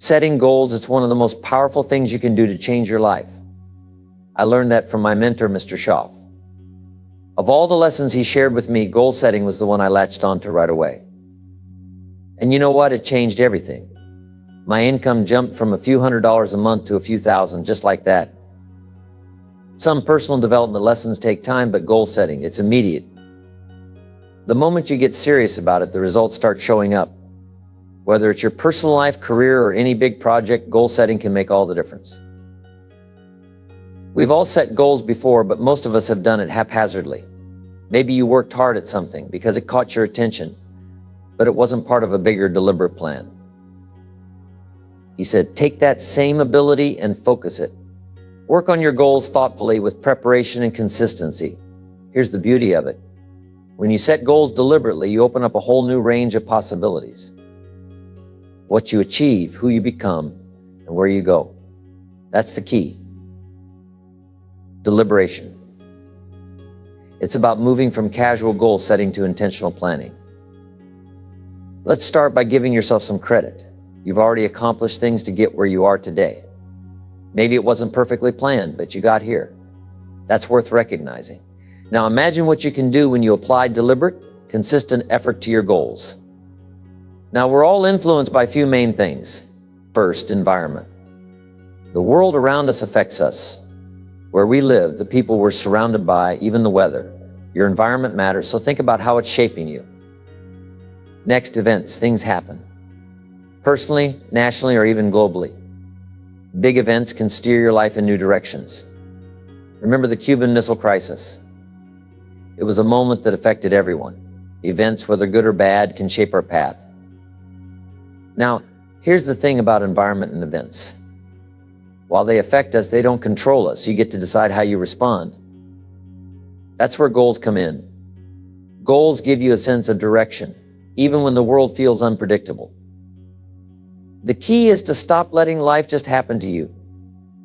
Setting goals is one of the most powerful things you can do to change your life. I learned that from my mentor, Mr. Schaff. Of all the lessons he shared with me, goal setting was the one I latched onto right away. And you know what? It changed everything. My income jumped from a few $100s a month to a few thousand, just like that. Some personal development lessons take time, but goal setting, it's immediate. The moment you get serious about it, the results start showing up. Whether it's your personal life, career, or any big project, goal setting can make all the difference. We've all set goals before, but most of us have done it haphazardly. Maybe you worked hard at something because it caught your attention, but it wasn't part of a bigger, deliberate plan. He said, take that same ability and focus it. Work on your goals thoughtfully with preparation and consistency. Here's the beauty of it. When you set goals deliberately, you open up a whole new range of possibilities. What you achieve, who you become, and where you go. That's the key. Deliberation. It's about moving from casual goal setting to intentional planning. Let's start by giving yourself some credit. You've already accomplished things to get where you are today. Maybe it wasn't perfectly planned, but you got here. That's worth recognizing. Now imagine what you can do when you apply deliberate, consistent effort to your goals. Now we're all influenced by a few main things. First, environment. The world around us affects us. Where we live, the people we're surrounded by, even the weather. Your environment matters, so think about how it's shaping you. Next, events. Things happen. Personally, nationally, or even globally. Big events can steer your life in new directions. Remember the Cuban Missile Crisis. It was a moment that affected everyone. Events, whether good or bad, can shape our path. Now, here's the thing about environment and events. While they affect us, they don't control us. You get to decide how you respond. That's where goals come in. Goals give you a sense of direction, even when the world feels unpredictable. The key is to stop letting life just happen to you.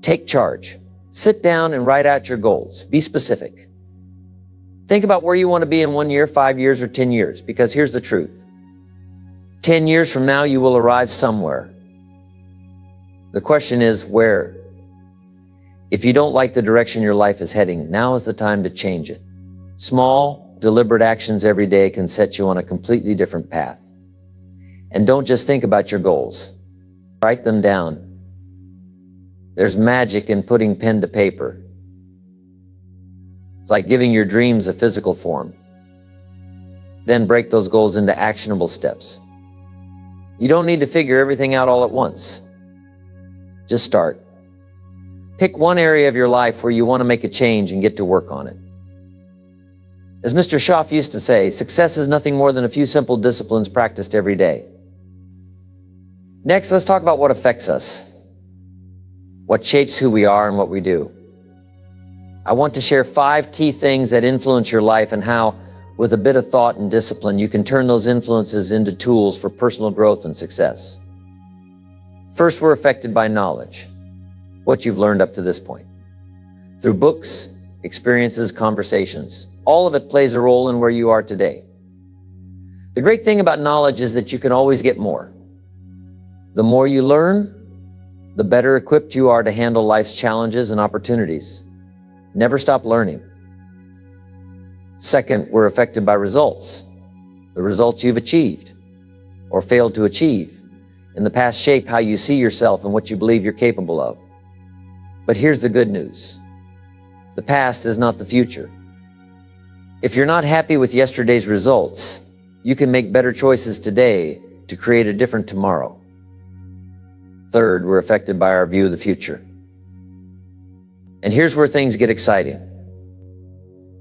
Take charge. Sit down and write out your goals. Be specific. Think about where you want to be in 1 year, 5 years, or 10 years, because here's the truth. 10 years from now, you will arrive somewhere. The question is, where? If you don't like the direction your life is heading, now is the time to change it. Small, deliberate actions every day can set you on a completely different path. And don't just think about your goals. Write them down. There's magic in putting pen to paper. It's like giving your dreams a physical form. Then break those goals into actionable steps. You don't need to figure everything out all at once. Just start. Pick one area of your life where you want to make a change and get to work on it. As Mr. Schaff used to say, success is nothing more than a few simple disciplines practiced every day. Next, let's talk about what affects us. What shapes who we are and what we do. I want to share 5 key things that influence your life and how, with a bit of thought and discipline, you can turn those influences into tools for personal growth and success. First, we're affected by knowledge, what you've learned up to this point. Through books, experiences, conversations, all of it plays a role in where you are today. The great thing about knowledge is that you can always get more. The more you learn, the better equipped you are to handle life's challenges and opportunities. Never stop learning. Second, we're affected by results. The results you've achieved or failed to achieve in the past shape how you see yourself and what you believe you're capable of. But here's the good news. The past is not the future. If you're not happy with yesterday's results, you can make better choices today to create a different tomorrow. Third, we're affected by our view of the future. And here's where things get exciting.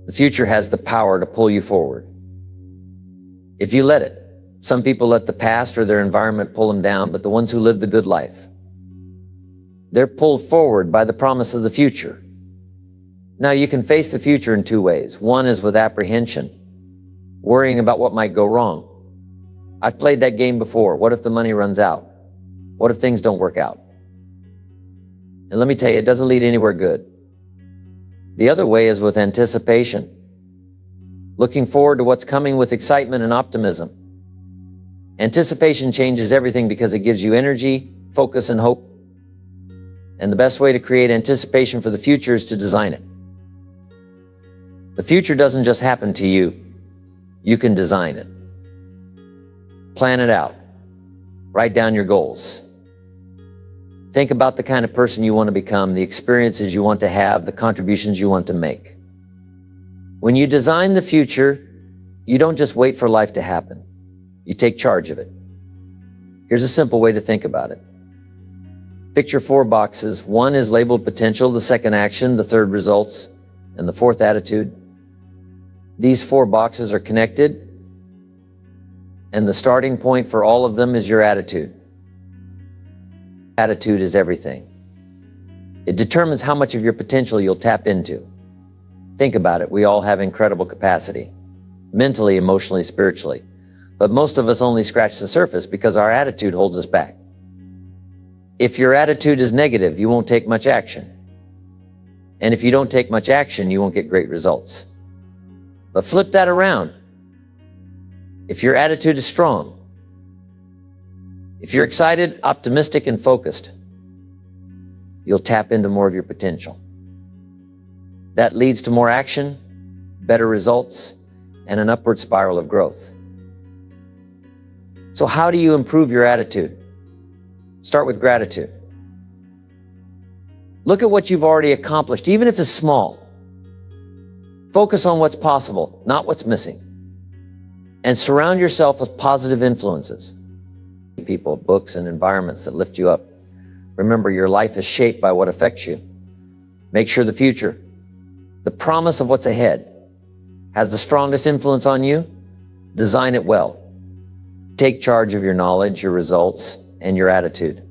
The future has the power to pull you forward. If you let it. Some people let the past or their environment pull them down, but the ones who live the good life, they're pulled forward by the promise of the future. Now, you can face the future in 2 ways. One is with apprehension, worrying about what might go wrong. I've played that game before. What if the money runs out? What if things don't work out? And let me tell you, it doesn't lead anywhere good. The other way is with anticipation, looking forward to what's coming with excitement and optimism. Anticipation changes everything because it gives you energy, focus, and hope. And the best way to create anticipation for the future is to design it. The future doesn't just happen to you. You can design it. Plan it out. Write down your goals. Think about the kind of person you want to become, the experiences you want to have, the contributions you want to make. When you design the future, you don't just wait for life to happen. You take charge of it. Here's a simple way to think about it. Picture 4 boxes. One is labeled potential, the second action, the third results, and the fourth attitude. These 4 boxes are connected, and the starting point for all of them is your attitude. Attitude is everything. It determines how much of your potential you'll tap into. Think about it. We all have incredible capacity, mentally, emotionally, spiritually. But most of us only scratch the surface because our attitude holds us back. If your attitude is negative, you won't take much action. And if you don't take much action, you won't get great results. But flip that around. If your attitude is strong, if you're excited, optimistic, and focused, you'll tap into more of your potential. That leads to more action, better results, and an upward spiral of growth. So how do you improve your attitude? Start with gratitude. Look at what you've already accomplished, even if it's small. Focus on what's possible, not what's missing. And surround yourself with positive influences. People, books, and environments that lift you up. Remember, your life is shaped by what affects you. Make sure the future, the promise of what's ahead, has the strongest influence on you. Design it well. Take charge of your knowledge, your results, and your attitude.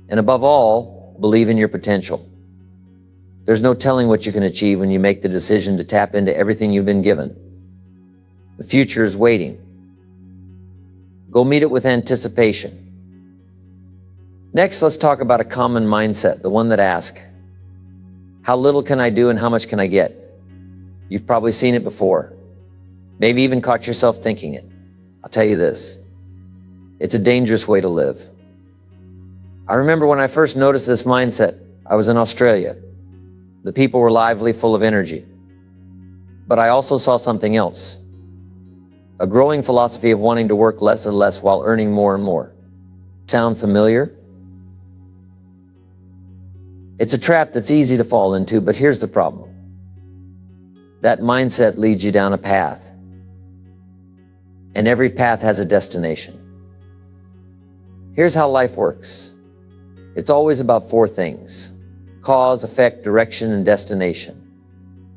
And above all, believe in your potential. There's no telling what you can achieve when you make the decision to tap into everything you've been given. The future is waiting. Go meet it with anticipation. Next, let's talk about a common mindset, the one that asks, how little can I do and how much can I get? You've probably seen it before. Maybe even caught yourself thinking it. I'll tell you this, it's a dangerous way to live. I remember when I first noticed this mindset, I was in Australia. The people were lively, full of energy. But I also saw something else. A growing philosophy of wanting to work less and less while earning more and more. Sound familiar? It's a trap that's easy to fall into, but here's the problem. That mindset leads you down a path. And every path has a destination. Here's how life works. It's always about 4 things: cause, effect, direction, and destination.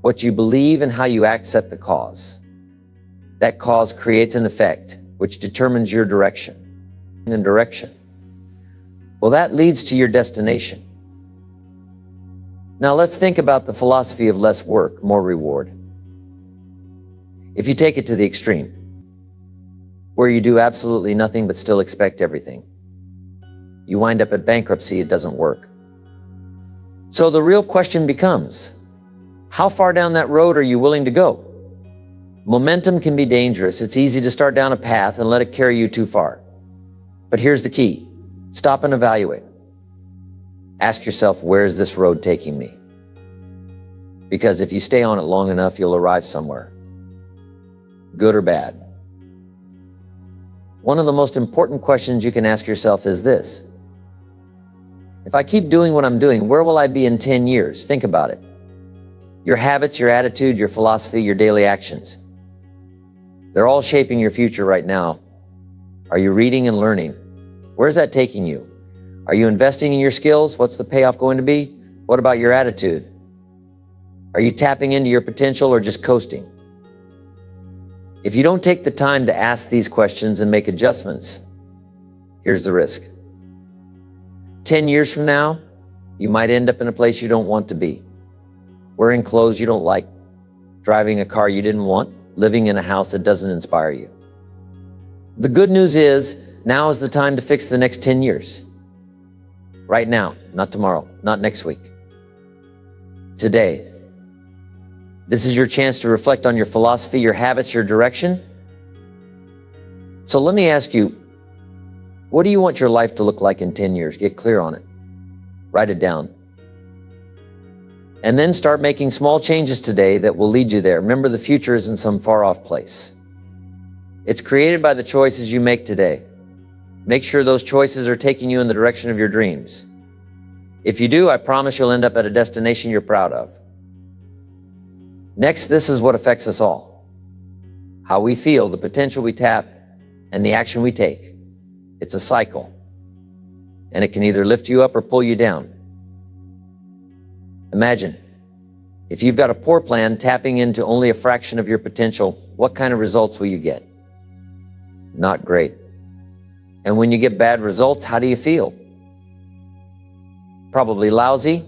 What you believe and how you act set the cause. That cause creates an effect, which determines your direction. And direction. Well, that leads to your destination. Now let's think about the philosophy of less work, more reward. If you take it to the extreme, where you do absolutely nothing but still expect everything, you wind up at bankruptcy. It doesn't work. So the real question becomes, how far down that road are you willing to go? Momentum can be dangerous. It's easy to start down a path and let it carry you too far. But here's the key. Stop and evaluate. Ask yourself, where is this road taking me? Because if you stay on it long enough, you'll arrive somewhere. Good or bad. One of the most important questions you can ask yourself is this. If I keep doing what I'm doing, where will I be in 10 years? Think about it. Your habits, your attitude, your philosophy, your daily actions. They're all shaping your future right now. Are you reading and learning? Where's that taking you? Are you investing in your skills? What's the payoff going to be? What about your attitude? Are you tapping into your potential or just coasting? If you don't take the time to ask these questions and make adjustments, here's the risk. 10 years from now, you might end up in a place you don't want to be, wearing clothes you don't like, driving a car you didn't want, living in a house that doesn't inspire you. The good news is, now is the time to fix the next 10 years. Right now, not tomorrow, not next week. Today. This is your chance to reflect on your philosophy, your habits, your direction. So let me ask you, What do you want your life to look like in 10 years? Get clear on it. Write it down. And then start making small changes today that will lead you there. Remember, the future isn't some far-off place. It's created by the choices you make today. Make sure those choices are taking you in the direction of your dreams. If you do, I promise you'll end up at a destination you're proud of. Next, this is what affects us all. How we feel, the potential we tap, and the action we take. It's a cycle, and it can either lift you up or pull you down. Imagine, if you've got a poor plan tapping into only a fraction of your potential, what kind of results will you get? Not great. And when you get bad results, how do you feel? Probably lousy.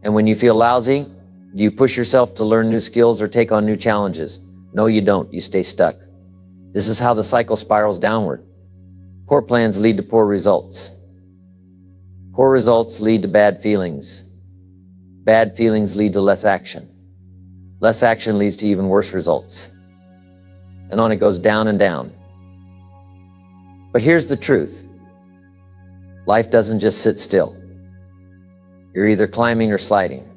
And when you feel lousy, do you push yourself to learn new skills or take on new challenges? No, you don't. You stay stuck. This is how the cycle spirals downward. Poor plans lead to poor results. Poor results lead to bad feelings. Bad feelings lead to less action. Less action leads to even worse results. And on it goes down and down. But here's the truth. Life doesn't just sit still. You're either climbing or sliding.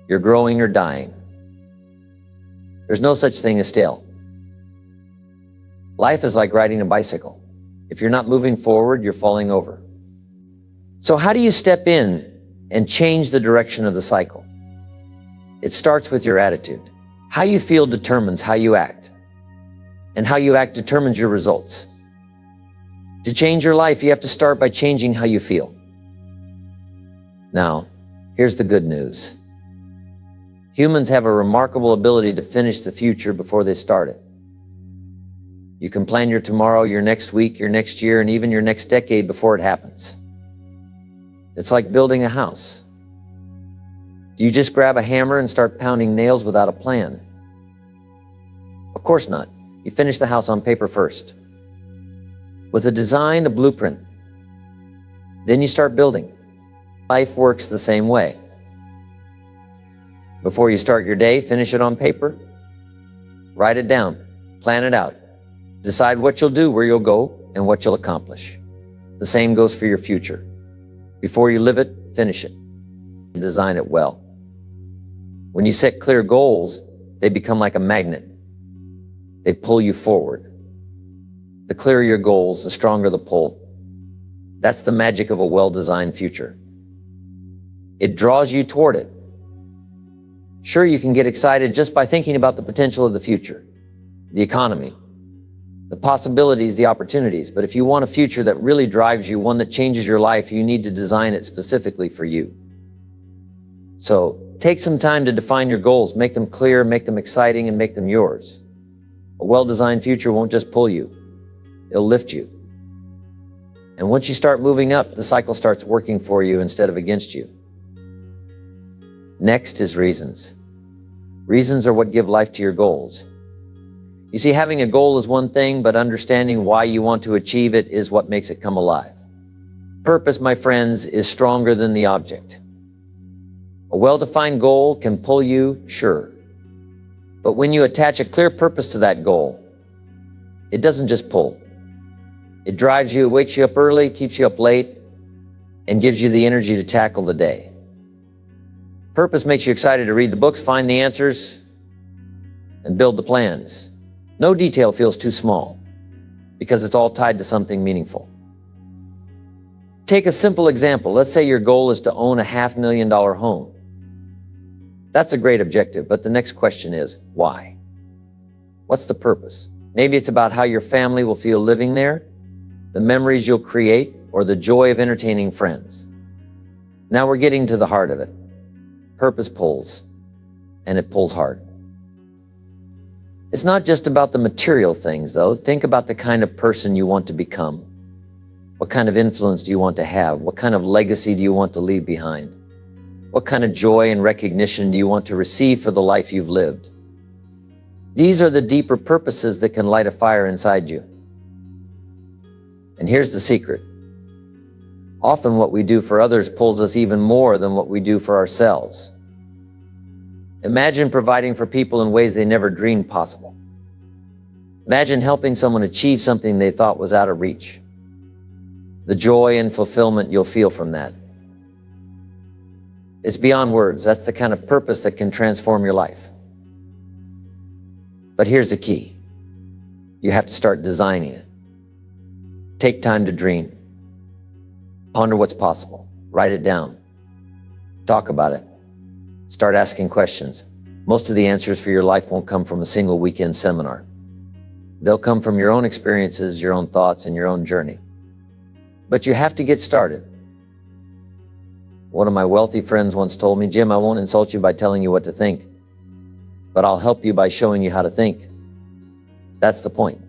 You're growing or dying. There's no such thing as still. Life is like riding a bicycle. If you're not moving forward, you're falling over. So how do you step in and change the direction of the cycle? It starts with your attitude. How you feel determines how you act. And how you act determines your results. To change your life, you have to start by changing how you feel. Now, here's the good news. Humans have a remarkable ability to finish the future before they start it. You can plan your tomorrow, your next week, your next year, and even your next decade before it happens. It's like building a house. Do you just grab a hammer and start pounding nails without a plan? Of course not. You finish the house on paper first. With a design, a blueprint. Then you start building. Life works the same way. Before you start your day, finish it on paper. Write it down. Plan it out. Decide what you'll do, where you'll go, and what you'll accomplish. The same goes for your future. Before you live it, finish it. And design it well. When you set clear goals, they become like a magnet. They pull you forward. The clearer your goals, the stronger the pull. That's the magic of a well-designed future. It draws you toward it. Sure, you can get excited just by thinking about the potential of the future, the economy, the possibilities, the opportunities. But if you want a future that really drives you, one that changes your life, you need to design it specifically for you. So take some time to define your goals, make them clear, make them exciting, and make them yours. A well-designed future won't just pull you, it'll lift you. And once you start moving up, the cycle starts working for you instead of against you. Next is reasons. Reasons are what give life to your goals. You see, having a goal is one thing, but understanding why you want to achieve it is what makes it come alive. Purpose, my friends, is stronger than the object. A well-defined goal can pull you, sure. But when you attach a clear purpose to that goal, it doesn't just pull. It drives you, wakes you up early, keeps you up late, and gives you the energy to tackle the day. Purpose makes you excited to read the books, find the answers, and build the plans. No detail feels too small because it's all tied to something meaningful. Take a simple example. Let's say your goal is to own a $500,000 home. That's a great objective, but the next question is, why? What's the purpose? Maybe it's about how your family will feel living there, the memories you'll create, or the joy of entertaining friends. Now we're getting to the heart of it. Purpose pulls, and it pulls hard. It's not just about the material things, though. Think about the kind of person you want to become. What kind of influence do you want to have? What kind of legacy do you want to leave behind? What kind of joy and recognition do you want to receive for the life you've lived? These are the deeper purposes that can light a fire inside you. And here's the secret. Often what we do for others pulls us even more than what we do for ourselves. Imagine providing for people in ways they never dreamed possible. Imagine helping someone achieve something they thought was out of reach. The joy and fulfillment you'll feel from that. It's beyond words. That's the kind of purpose that can transform your life. But here's the key. You have to start designing it. Take time to dream. Ponder what's possible. Write it down. Talk about it. Start asking questions. Most of the answers for your life won't come from a single weekend seminar. They'll come from your own experiences, your own thoughts, and your own journey. But you have to get started. One of my wealthy friends once told me, "Jim, I won't insult you by telling you what to think, but I'll help you by showing you how to think." That's the point.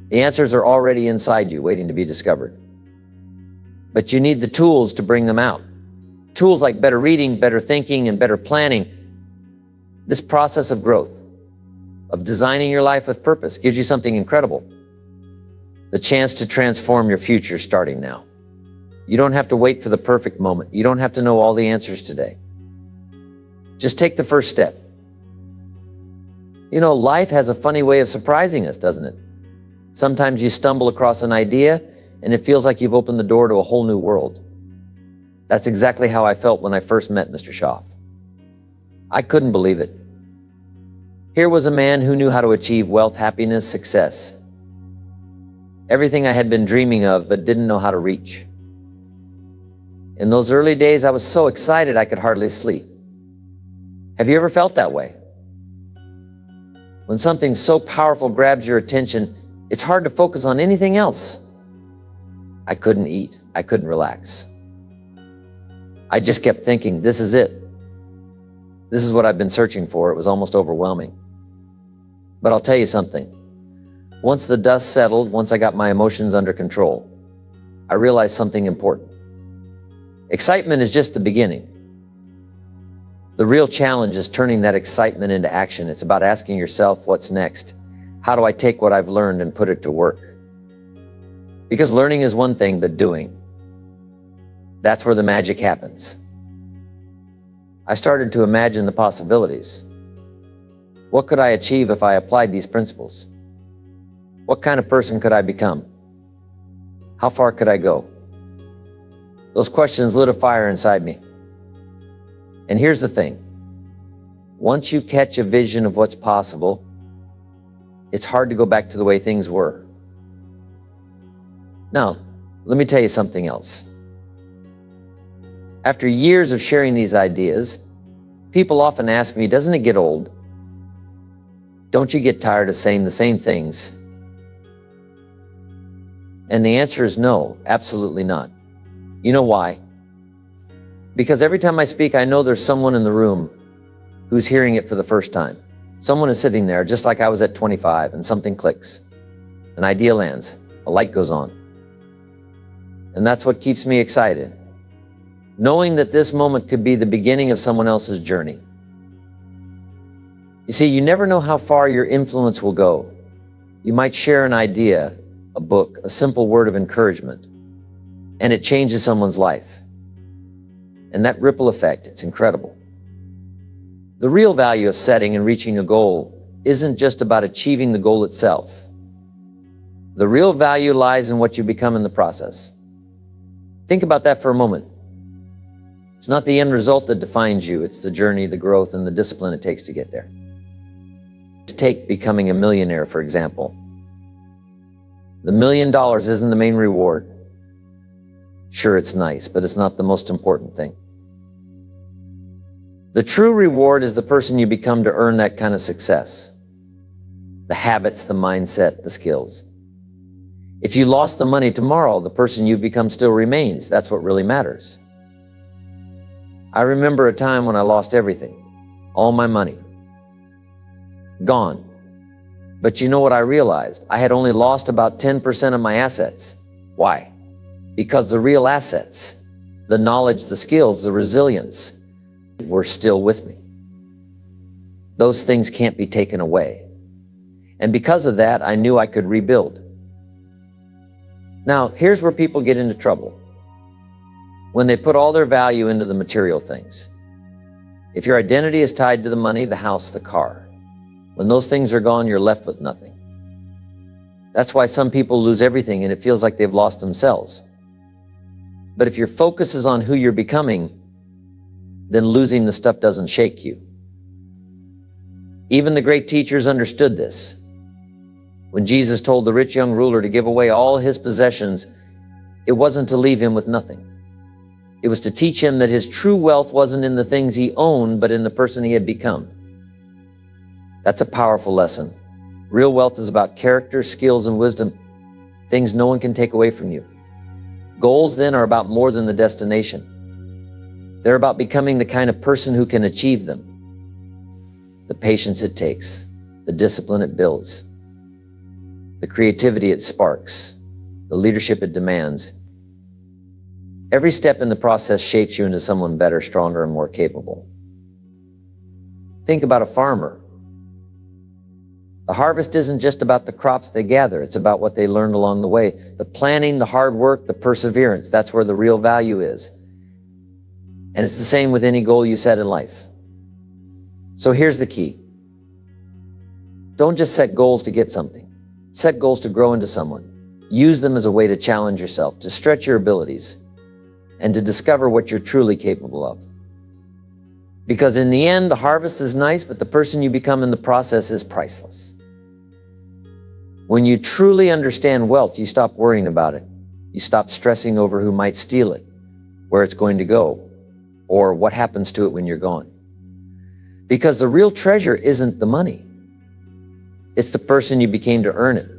The answers are already inside you, waiting to be discovered. But you need the tools to bring them out. Tools like better reading, better thinking, and better planning. This process of growth, of designing your life with purpose, gives you something incredible. The chance to transform your future starting now. You don't have to wait for the perfect moment. You don't have to know all the answers today. Just take the first step. You know, life has a funny way of surprising us, doesn't it? Sometimes you stumble across an idea and it feels like you've opened the door to a whole new world. That's exactly how I felt when I first met Mr. Schaff. I couldn't believe it. Here was a man who knew how to achieve wealth, happiness, success. Everything I had been dreaming of but didn't know how to reach. In those early days, I was so excited I could hardly sleep. Have you ever felt that way? When something so powerful grabs your attention, it's hard to focus on anything else. I couldn't eat. I couldn't relax. I just kept thinking, this is it. This is what I've been searching for. It was almost overwhelming. But I'll tell you something. Once the dust settled, once I got my emotions under control, I realized something important. Excitement is just the beginning. The real challenge is turning that excitement into action. It's about asking yourself, what's next? How do I take what I've learned and put it to work? Because learning is one thing, but doing, that's where the magic happens. I started to imagine the possibilities. What could I achieve if I applied these principles? What kind of person could I become? How far could I go? Those questions lit a fire inside me. And here's the thing. Once you catch a vision of what's possible, it's hard to go back to the way things were. Now, let me tell you something else. After years of sharing these ideas, people often ask me, doesn't it get old? Don't you get tired of saying the same things? And the answer is no, absolutely not. You know why? Because every time I speak, I know there's someone in the room who's hearing it for the first time. Someone is sitting there just like I was at 25 and something clicks. An idea lands, a light goes on. And that's what keeps me excited. Knowing that this moment could be the beginning of someone else's journey. You see, you never know how far your influence will go. You might share an idea, a book, a simple word of encouragement, and it changes someone's life. And that ripple effect, it's incredible. The real value of setting and reaching a goal isn't just about achieving the goal itself. The real value lies in what you become in the process. Think about that for a moment. It's not the end result that defines you, it's the journey, the growth, and the discipline it takes to get there. Take becoming a millionaire, for example. The $1 million isn't the main reward. Sure, it's nice, but it's not the most important thing. The true reward is the person you become to earn that kind of success. The habits, the mindset, the skills. If you lost the money tomorrow, the person you've become still remains. That's what really matters. I remember a time when I lost everything, all my money, gone. But you know what I realized? I had only lost about 10% of my assets. Why? Because the real assets, the knowledge, the skills, the resilience, were still with me. Those things can't be taken away. And because of that, I knew I could rebuild. Now, here's where people get into trouble. When they put all their value into the material things. If your identity is tied to the money, the house, the car, when those things are gone, you're left with nothing. That's why some people lose everything and it feels like they've lost themselves. But if your focus is on who you're becoming, then losing the stuff doesn't shake you. Even the great teachers understood this. When Jesus told the rich young ruler to give away all his possessions, it wasn't to leave him with nothing. It was to teach him that his true wealth wasn't in the things he owned, but in the person he had become. That's a powerful lesson. Real wealth is about character, skills, and wisdom, things no one can take away from you. Goals then are about more than the destination. They're about becoming the kind of person who can achieve them. The patience it takes, the discipline it builds, the creativity it sparks, the leadership it demands. Every step in the process shapes you into someone better, stronger, and more capable. Think about a farmer. The harvest isn't just about the crops they gather, it's about what they learned along the way. The planning, the hard work, the perseverance, that's where the real value is. And it's the same with any goal you set in life. So here's the key. Don't just set goals to get something. Set goals to grow into someone. Use them as a way to challenge yourself, to stretch your abilities, and to discover what you're truly capable of. Because in the end, the harvest is nice, but the person you become in the process is priceless. When you truly understand wealth, you stop worrying about it. You stop stressing over who might steal it, where it's going to go, or what happens to it when you're gone. Because the real treasure isn't the money. It's the person you became to earn it.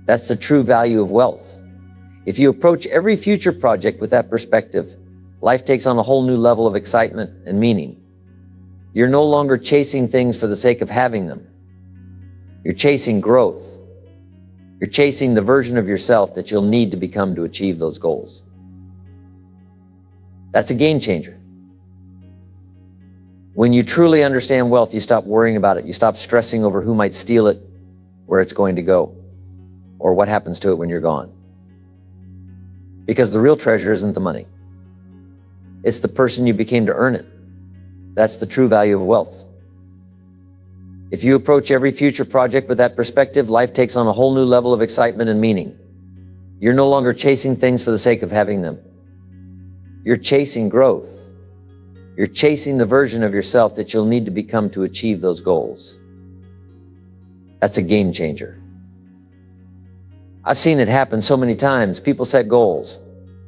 That's the true value of wealth. If you approach every future project with that perspective, life takes on a whole new level of excitement and meaning. You're no longer chasing things for the sake of having them. You're chasing growth. You're chasing the version of yourself that you'll need to become to achieve those goals. That's a game changer. When you truly understand wealth, you stop worrying about it. You stop stressing over who might steal it, where it's going to go, or what happens to it when you're gone. Because the real treasure isn't the money. It's the person you became to earn it. That's the true value of wealth. If you approach every future project with that perspective, life takes on a whole new level of excitement and meaning. You're no longer chasing things for the sake of having them. You're chasing growth. You're chasing the version of yourself that you'll need to become to achieve those goals. That's a game changer. I've seen it happen so many times. People set goals,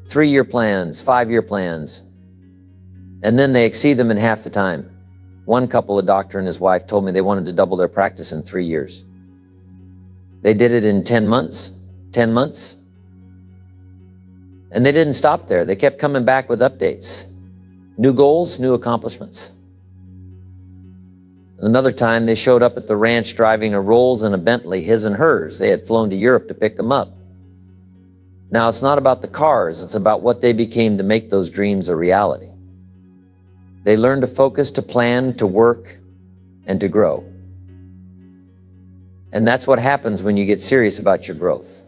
3-year plans, 5-year plans, and then they exceed them in half the time. One couple, a doctor and his wife, told me they wanted to double their practice in 3 years. They did it in 10 months. And they didn't stop there. They kept coming back with updates. New goals, new accomplishments. Another time they showed up at the ranch driving a Rolls and a Bentley, his and hers. They had flown to Europe to pick them up. Now it's not about the cars, it's about what they became to make those dreams a reality. They learned to focus, to plan, to work, and to grow. And that's what happens when you get serious about your growth.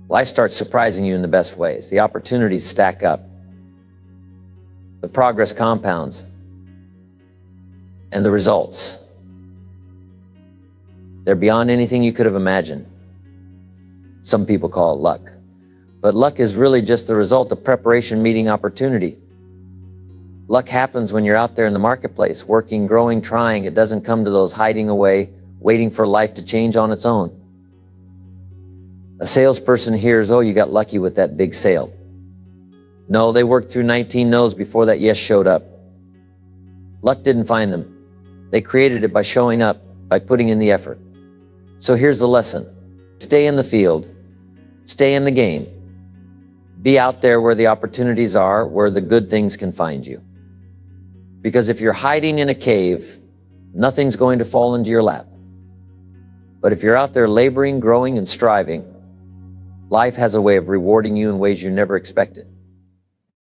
Life starts surprising you in the best ways. The opportunities stack up. The progress compounds. And the results, they're beyond anything you could have imagined. Some people call it luck. But luck is really just the result of preparation meeting opportunity. Luck happens when you're out there in the marketplace, working, growing, trying. It doesn't come to those hiding away, waiting for life to change on its own. A salesperson hears, oh, you got lucky with that big sale. No, they worked through 19 no's before that yes showed up. Luck didn't find them. They created it by showing up, by putting in the effort. So here's the lesson. Stay in the field. Stay in the game. Be out there where the opportunities are, where the good things can find you. Because if you're hiding in a cave, nothing's going to fall into your lap. But if you're out there laboring, growing, and striving, life has a way of rewarding you in ways you never expected.